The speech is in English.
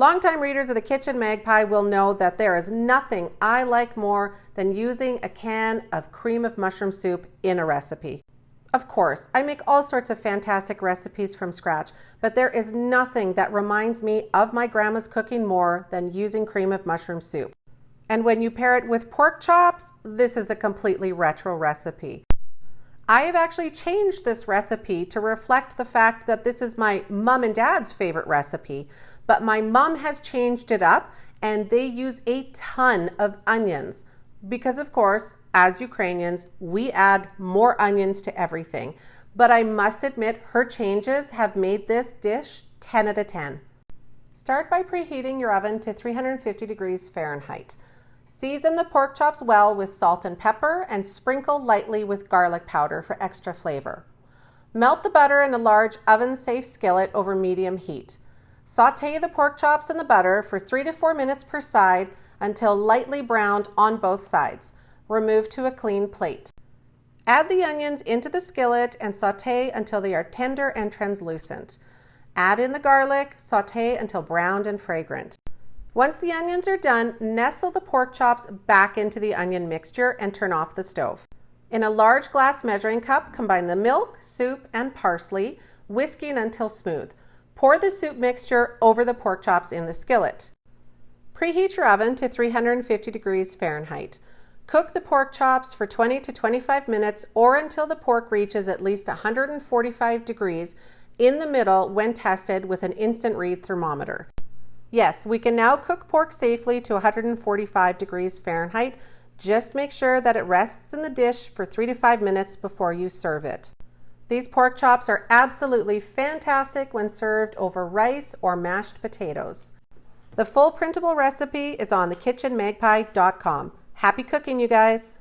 Longtime readers of the Kitchen Magpie will know that there is nothing I like more than using a can of cream of mushroom soup in a recipe. Of course, I make all sorts of fantastic recipes from scratch, but there is nothing that reminds me of my grandma's cooking more than using cream of mushroom soup. And when you pair it with pork chops, this is a completely retro recipe. I have actually changed this recipe to reflect the fact that this is my mom and dad's favorite recipe, but my mom has changed it up and they use a ton of onions because, of course, as Ukrainians, we add more onions to everything. But I must admit, her changes have made this dish 10 out of 10. Start by preheating your oven to 350 degrees Fahrenheit. Season the pork chops well with salt and pepper and sprinkle lightly with garlic powder for extra flavor. Melt the butter in a large oven-safe skillet over medium heat. Sauté the pork chops in the butter for 3 to 4 minutes per side until lightly browned on both sides. Remove to a clean plate. Add the onions into the skillet and sauté until they are tender and translucent. Add in the garlic, sauté until browned and fragrant. Once the onions are done, nestle the pork chops back into the onion mixture and turn off the stove. In a large glass measuring cup, combine the milk, soup, and parsley, whisking until smooth. Pour the soup mixture over the pork chops in the skillet. Preheat your oven to 350 degrees Fahrenheit. Cook the pork chops for 20 to 25 minutes or until the pork reaches at least 145 degrees in the middle when tested with an instant read thermometer. Yes, we can now cook pork safely to 145 degrees Fahrenheit. Just make sure that it rests in the dish for 3 to 5 minutes before you serve it. These pork chops are absolutely fantastic when served over rice or mashed potatoes. The full printable recipe is on thekitchenmagpie.com. Happy cooking, you guys!